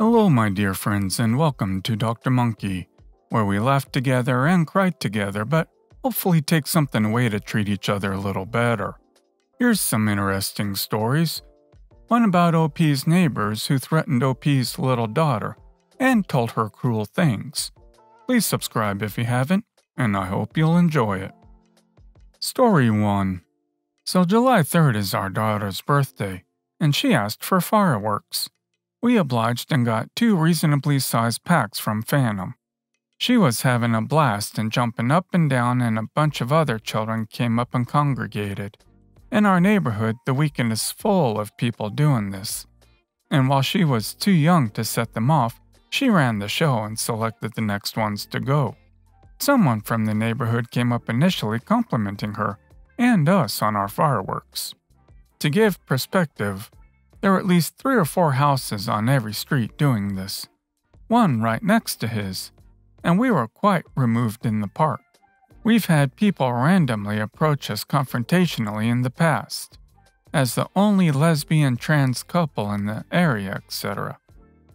Hello, my dear friends, and welcome to Dr.Monkey, where we laugh together and cry together, but hopefully take something away to treat each other a little better. Here's some interesting stories. One about OP's neighbors who threatened OP's little daughter and told her cruel things. Please subscribe if you haven't, and I hope you'll enjoy it. Story 1. So July 3rd is our daughter's birthday, and she asked for fireworks. We obliged and got 2 reasonably sized packs from Phantom. She was having a blast and jumping up and down, and a bunch of other children came up and congregated. In our neighborhood, the weekend is full of people doing this. And while she was too young to set them off, she ran the show and selected the next ones to go. Someone from the neighborhood came up initially complimenting her and us on our fireworks. To give perspective, there were at least 3 or 4 houses on every street doing this, one right next to his, and we were quite removed in the park. We've had people randomly approach us confrontationally in the past, as the only lesbian trans couple in the area, etc.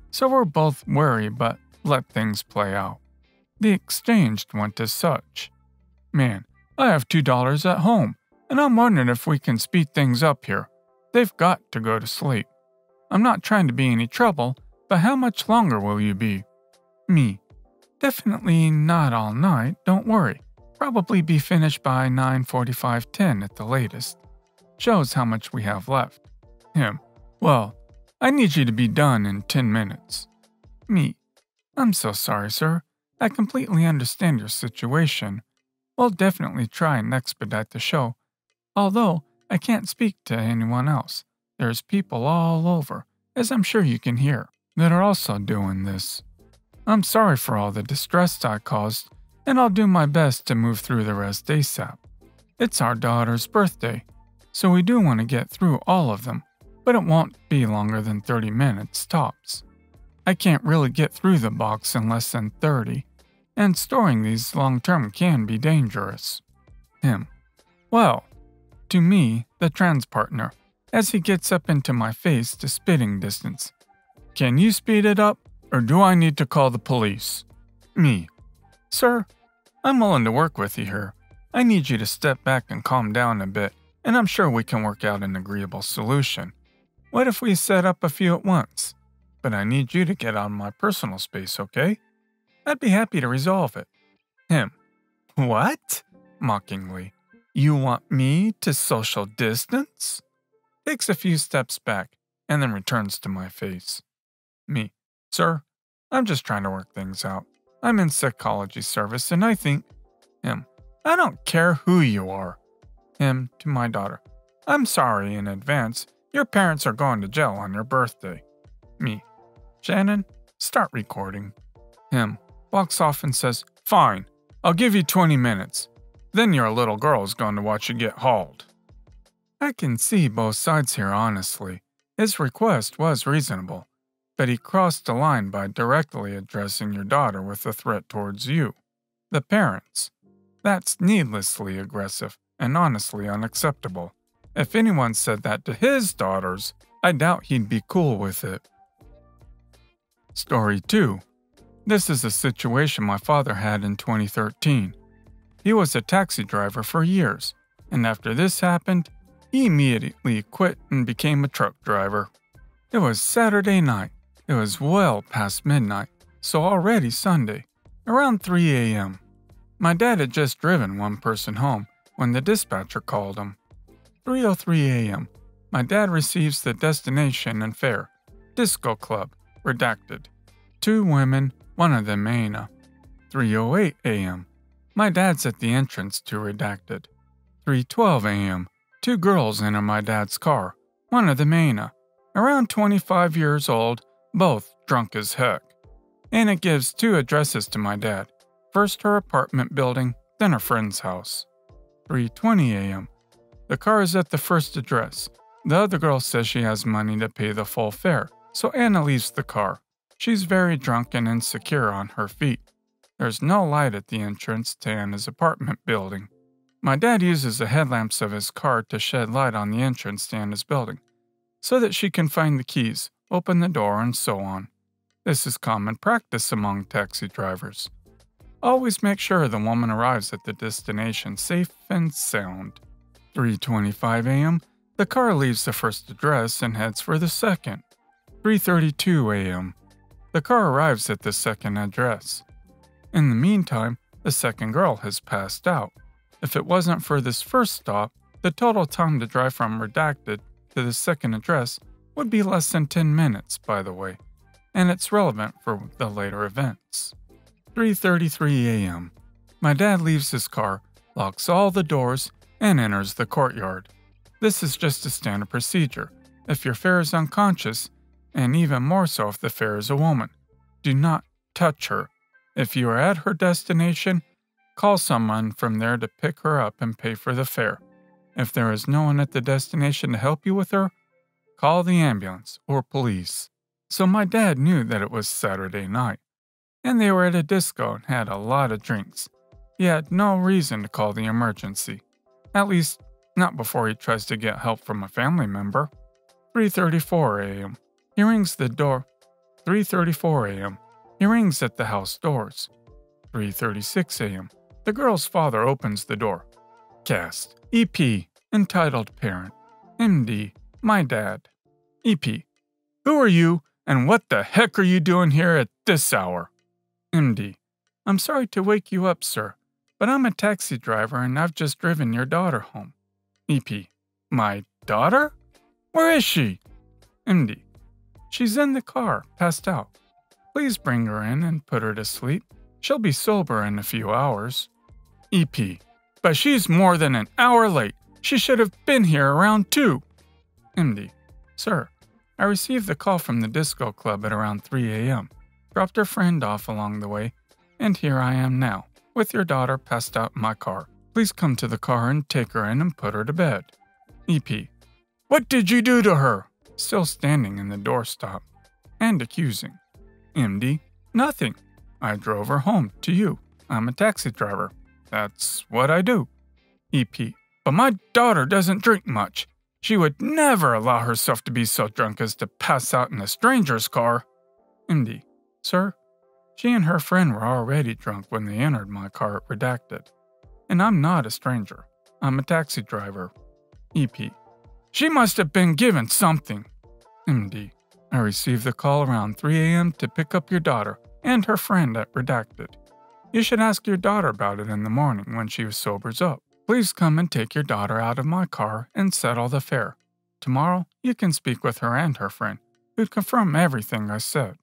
So we're both wary but let things play out. The exchange went as such. Man, I have $2 at home, and I'm wondering if we can speed things up here. They've got to go to sleep. I'm not trying to be any trouble, but how much longer will you be? Me. Definitely not all night, don't worry. Probably be finished by 9:45-10 at the latest. Shows how much we have left. Him. Well, I need you to be done in 10 minutes. Me. I'm so sorry, sir. I completely understand your situation. We'll definitely try and expedite the show. Although, I can't speak to anyone else. There's people all over, as I'm sure you can hear, that are also doing this. I'm sorry for all the distress I caused, and I'll do my best to move through the rest ASAP. It's our daughter's birthday, so we do want to get through all of them, but it won't be longer than 30 minutes tops. I can't really get through the box in less than 30, and storing these long-term can be dangerous. Him. Well, to me, the trans partner, as he gets up into my face to spitting distance. Can you speed it up, or do I need to call the police? Me. Sir, I'm willing to work with you here. I need you to step back and calm down a bit, and I'm sure we can work out an agreeable solution. What if we set up a few at once? But I need you to get out of my personal space, okay? I'd be happy to resolve it. Him. What? Mockingly. You want me to social distance? Takes a few steps back, and then returns to my face. Me. Sir, I'm just trying to work things out. I'm in psychology service, and I think... Him. I don't care who you are. Him to my daughter. I'm sorry in advance. Your parents are going to jail on your birthday. Me. Shannon, start recording. Him. Walks off and says, Fine, I'll give you 20 minutes. Then your little girl's going to watch you get hauled. I can see both sides here, honestly. His request was reasonable, but he crossed the line by directly addressing your daughter with a threat towards you, the parents. That's needlessly aggressive and honestly unacceptable. If anyone said that to his daughters, I doubt he'd be cool with it. Story 2. This is a situation my father had in 2013. He was a taxi driver for years, and after this happened, he immediately quit and became a truck driver. It was Saturday night. It was well past midnight, so already Sunday, around 3 a.m. My dad had just driven one person home when the dispatcher called him. 3:03 a.m. My dad receives the destination and fare. Disco club, redacted. 2 women, one of them Aina. 3:08 a.m. My dad's at the entrance to redacted. 3:12 a.m. 2 girls enter my dad's car, one of them Aina, around 25 years old, both drunk as heck. Aina gives 2 addresses to my dad, first her apartment building, then her friend's house. 3:20 a.m. The car is at the first address. The other girl says she has money to pay the full fare, so Aina leaves the car. She's very drunk and insecure on her feet. There's no light at the entrance to Aina's apartment building. My dad uses the headlamps of his car to shed light on the entrance to Aina's building, so that she can find the keys, open the door, and so on. This is common practice among taxi drivers. Always make sure the woman arrives at the destination safe and sound. 3:25 a.m., the car leaves the first address and heads for the second. 3:32 a.m., the car arrives at the second address. In the meantime, the second girl has passed out. If it wasn't for this first stop, the total time to drive from Redacted to the second address would be less than 10 minutes, by the way, and it's relevant for the later events. 3:33 a.m. My dad leaves his car, locks all the doors, and enters the courtyard. This is just a standard procedure. If your fare is unconscious, and even more so if the fare is a woman, do not touch her. If you are at her destination, call someone from there to pick her up and pay for the fare. If there is no one at the destination to help you with her, call the ambulance or police. So my dad knew that it was Saturday night, and they were at a disco and had a lot of drinks. He had no reason to call the emergency. At least, not before he tries to get help from a family member. 3:34 a.m. He rings the door. 3:34 a.m. He rings at the house doors. 3:36 a.m. The girl's father opens the door. Cast. EP. Entitled parent. MD. My dad. EP. Who are you, and what the heck are you doing here at this hour? MD. I'm sorry to wake you up, sir, but I'm a taxi driver and I've just driven your daughter home. EP. My daughter? Where is she? MD. She's in the car, passed out. Please bring her in and put her to sleep. She'll be sober in a few hours. EP. But she's more than an hour late. She should have been here around 2. MD. Sir, I received the call from the disco club at around 3 a.m., dropped her friend off along the way, and here I am now, with your daughter passed out in my car. Please come to the car and take her in and put her to bed. EP. What did you do to her? Still standing in the doorstop, and accusing. MD. Nothing. I drove her home to you. I'm a taxi driver. That's what I do. EP. But my daughter doesn't drink much. She would never allow herself to be so drunk as to pass out in a stranger's car. MD. Sir, she and her friend were already drunk when they entered my car at Redacted. And I'm not a stranger. I'm a taxi driver. EP. She must have been given something. MD. I received the call around 3 a.m. to pick up your daughter and her friend at Redacted. You should ask your daughter about it in the morning when she sobers up. Please come and take your daughter out of my car and settle the fare. Tomorrow, you can speak with her and her friend, who'd confirm everything I said.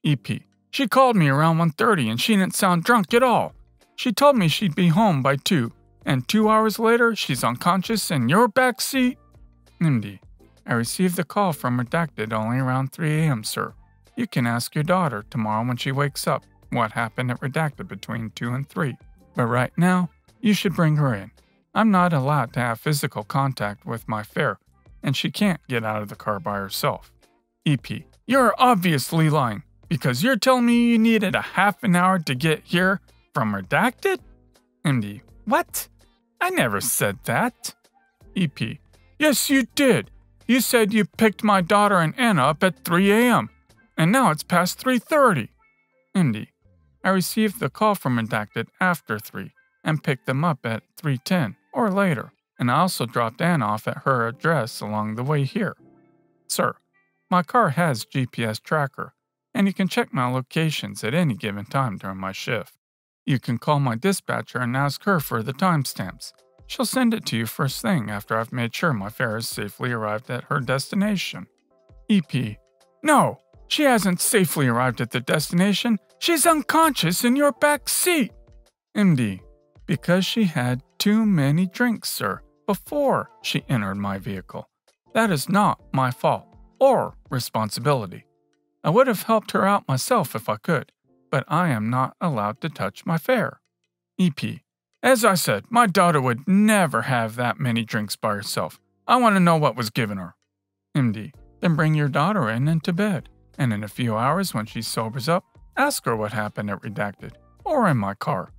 EP. She called me around 1:30 and she didn't sound drunk at all. She told me she'd be home by 2, and 2 hours later, she's unconscious in your back seat. MD. I received the call from Redacted only around 3 a.m., sir. You can ask your daughter tomorrow when she wakes up what happened at Redacted between 2 and 3. But right now, you should bring her in. I'm not allowed to have physical contact with my fare, and she can't get out of the car by herself. EP. You're obviously lying, because you're telling me you needed a half an hour to get here from Redacted? MD. What? I never said that. EP. Yes, you did. You said you picked my daughter and Anna up at 3 a.m., and now it's past 3:30. MD. I received the call from Redacted after 3 and picked them up at 3:10 or later, and I also dropped Anna off at her address along the way here. Sir, my car has GPS tracker, and you can check my locations at any given time during my shift. You can call my dispatcher and ask her for the timestamps. She'll send it to you first thing after I've made sure my fare has safely arrived at her destination. EP. No, she hasn't safely arrived at the destination. She's unconscious in your back seat. MD. Because she had too many drinks, sir, before she entered my vehicle. That is not my fault or responsibility. I would have helped her out myself if I could, but I am not allowed to touch my fare. EP. As I said, my daughter would never have that many drinks by herself. I want to know what was given her. MD. Then bring your daughter in and to bed, and in a few hours when she sobers up, ask her what happened at Redacted, or in my car.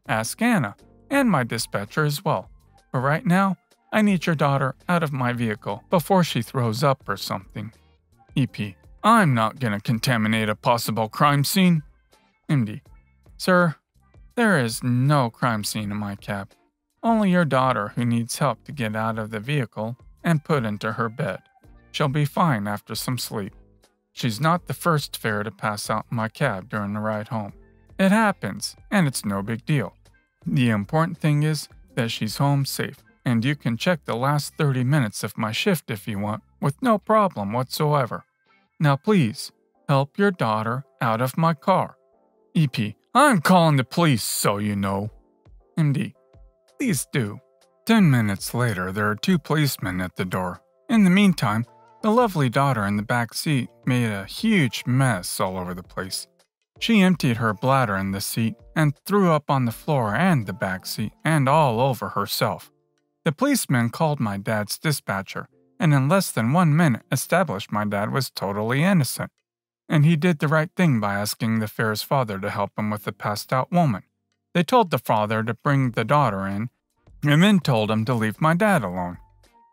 Ask Anna, and my dispatcher as well. But right now, I need your daughter out of my vehicle before she throws up or something. EP. I'm not gonna contaminate a possible crime scene. MD. Sir, there is no crime scene in my cab. Only your daughter who needs help to get out of the vehicle and put into her bed. She'll be fine after some sleep. She's not the first fare to pass out in my cab during the ride home. It happens, and it's no big deal. The important thing is that she's home safe, and you can check the last 30 minutes of my shift if you want, with no problem whatsoever. Now please, help your daughter out of my car. EP. I'm calling the police, so you know. MD. Please do. 10 minutes later, there are 2 policemen at the door. In the meantime, the lovely daughter in the back seat made a huge mess all over the place. She emptied her bladder in the seat and threw up on the floor and the back seat and all over herself. The policeman called my dad's dispatcher, and in less than 1 minute established my dad was totally innocent. And he did the right thing by asking the fare's father to help him with the passed-out woman. They told the father to bring the daughter in, and then told him to leave my dad alone.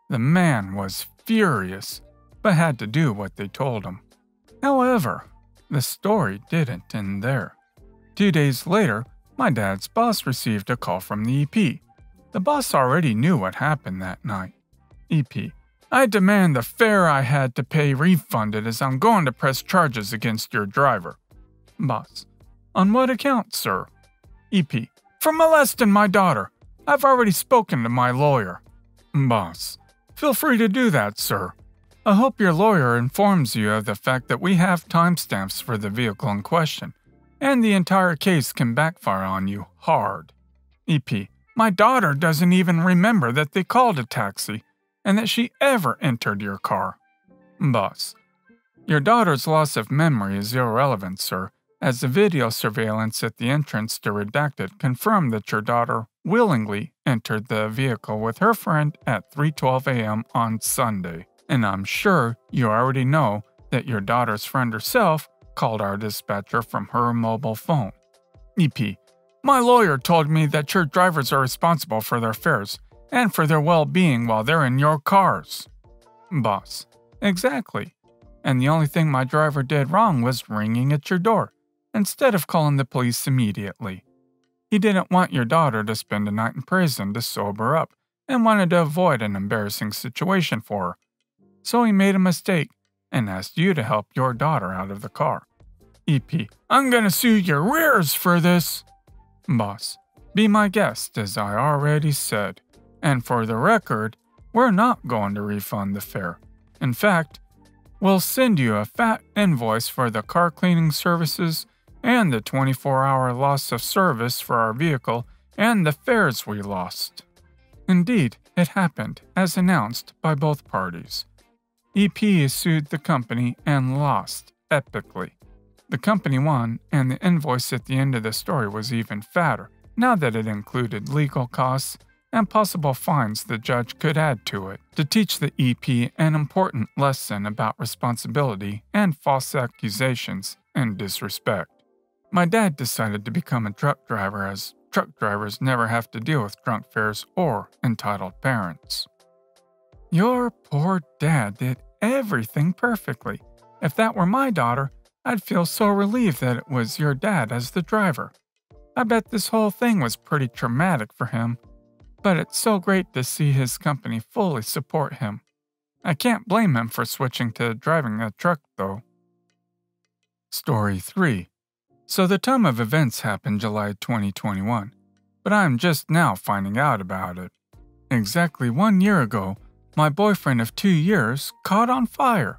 The man was furious, but had to do what they told him. However, the story didn't end there. 2 days later, my dad's boss received a call from the EP. The boss already knew what happened that night. EP. I demand the fare I had to pay refunded as I'm going to press charges against your driver. Boss. On what account, sir? EP. For molesting my daughter. I've already spoken to my lawyer. Boss. Feel free to do that, sir. I hope your lawyer informs you of the fact that we have timestamps for the vehicle in question, and the entire case can backfire on you hard. EP. My daughter doesn't even remember that they called a taxi, and that she ever entered your car. Boss. Your daughter's loss of memory is irrelevant, sir, as the video surveillance at the entrance to Redacted confirmed that your daughter willingly entered the vehicle with her friend at 3:12 a.m. on Sunday. And I'm sure you already know that your daughter's friend herself called our dispatcher from her mobile phone. EP. My lawyer told me that your drivers are responsible for their fares and for their well-being while they're in your cars. Boss. Exactly. And the only thing my driver did wrong was ringing at your door, instead of calling the police immediately. He didn't want your daughter to spend a night in prison to sober up and wanted to avoid an embarrassing situation for her. So he made a mistake and asked you to help your daughter out of the car. EP. I'm gonna sue your rears for this. Boss. Be my guest, as I already said. And for the record, we're not going to refund the fare. In fact, we'll send you a fat invoice for the car cleaning services and the 24-hour loss of service for our vehicle and the fares we lost. Indeed, it happened, as announced by both parties. EP sued the company and lost epically. The company won, and the invoice at the end of the story was even fatter, now that it included legal costs and possible fines the judge could add to it, to teach the EP an important lesson about responsibility and false accusations and disrespect. My dad decided to become a truck driver, as truck drivers never have to deal with drunk fares or entitled parents. Your poor dad did everything perfectly. If that were my daughter, I'd feel so relieved that it was your dad as the driver. I bet this whole thing was pretty traumatic for him, but it's so great to see his company fully support him. I can't blame him for switching to driving a truck, though. Story 3. So the time of events happened July 2021, but I'm just now finding out about it. Exactly 1 year ago, my boyfriend of 2 years caught on fire.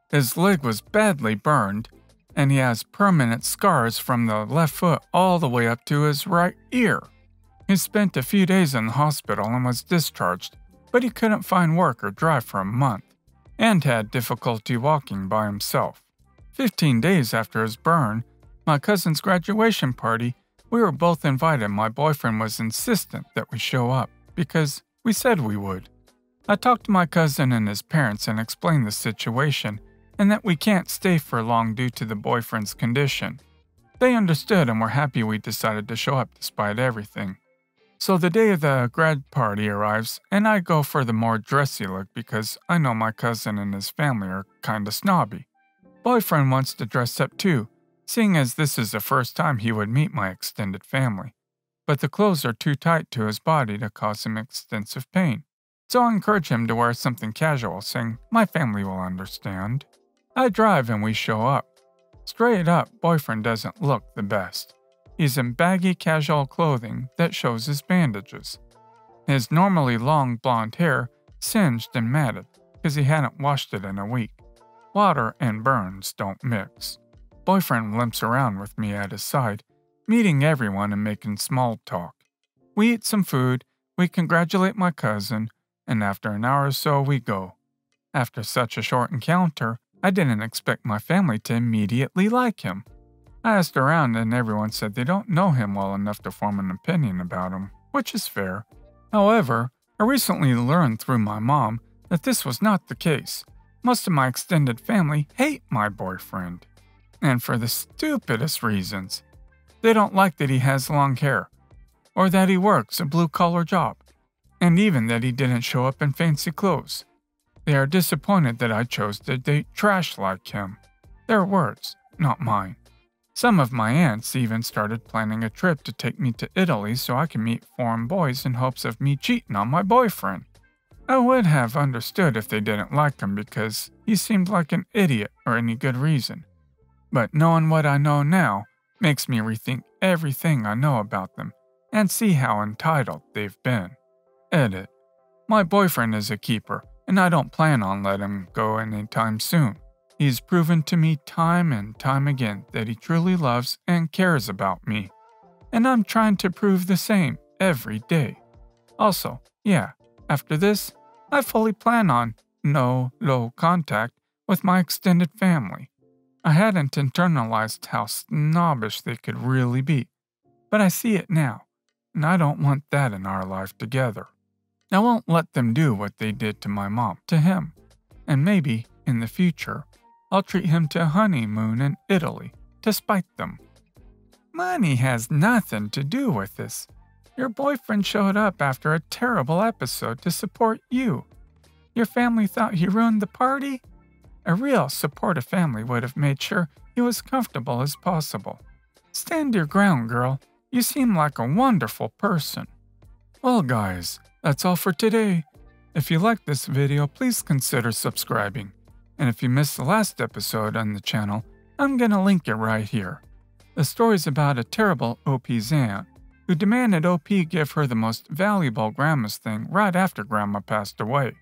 His leg was badly burned, and he has permanent scars from the left foot all the way up to his right ear. He spent a few days in the hospital and was discharged, but he couldn't find work or drive for a month, and had difficulty walking by himself. 15 days after his burn, my cousin's graduation party, we were both invited. My boyfriend was insistent that we show up, because we said we would. I talked to my cousin and his parents and explained the situation, and that we can't stay for long due to the boyfriend's condition. They understood and were happy we decided to show up despite everything. So the day of the grad party arrives, and I go for the more dressy look because I know my cousin and his family are kinda snobby. Boyfriend wants to dress up too, seeing as this is the first time he would meet my extended family. But the clothes are too tight to his body to cause him extensive pain. So I encourage him to wear something casual, saying, "My family will understand." I drive and we show up. Straight up, boyfriend doesn't look the best. He's in baggy casual clothing that shows his bandages. His normally long blonde hair singed and matted because he hadn't washed it in a week. Water and burns don't mix. Boyfriend limps around with me at his side, meeting everyone and making small talk. We eat some food, we congratulate my cousin, and after an hour or so we go. After such a short encounter, I didn't expect my family to immediately like him. I asked around and everyone said they don't know him well enough to form an opinion about him, which is fair. However, I recently learned through my mom that this was not the case. Most of my extended family hate my boyfriend. And for the stupidest reasons. They don't like that he has long hair, or that he works a blue-collar job, and even that he didn't show up in fancy clothes. They are disappointed that I chose to date trash like him. Their words, not mine. Some of my aunts even started planning a trip to take me to Italy so I can meet foreign boys in hopes of me cheating on my boyfriend. I would have understood if they didn't like him because he seemed like an idiot or any good reason. But knowing what I know now makes me rethink everything I know about them and see how entitled they've been. Edit. My boyfriend is a keeper, and I don't plan on letting him go anytime soon. He's proven to me time and time again that he truly loves and cares about me, and I'm trying to prove the same every day. Also, after this, I fully plan on no low contact with my extended family. I hadn't internalized how snobbish they could really be, but I see it now, and I don't want that in our life together. I won't let them do what they did to my mom to him, and maybe, in the future, I'll treat him to a honeymoon in Italy to spite them. Money has nothing to do with this. Your boyfriend showed up after a terrible episode to support you. Your family thought he ruined the party? A real supportive family would have made sure he was comfortable as possible. Stand your ground, girl. You seem like a wonderful person. Well, guys, that's all for today. If you liked this video, please consider subscribing. And if you missed the last episode on the channel, I'm gonna link it right here. The story's about a terrible OP's aunt who demanded OP give her the most valuable grandma's thing right after grandma passed away.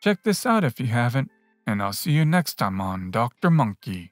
Check this out if you haven't, and I'll see you next time on Dr. Monkey.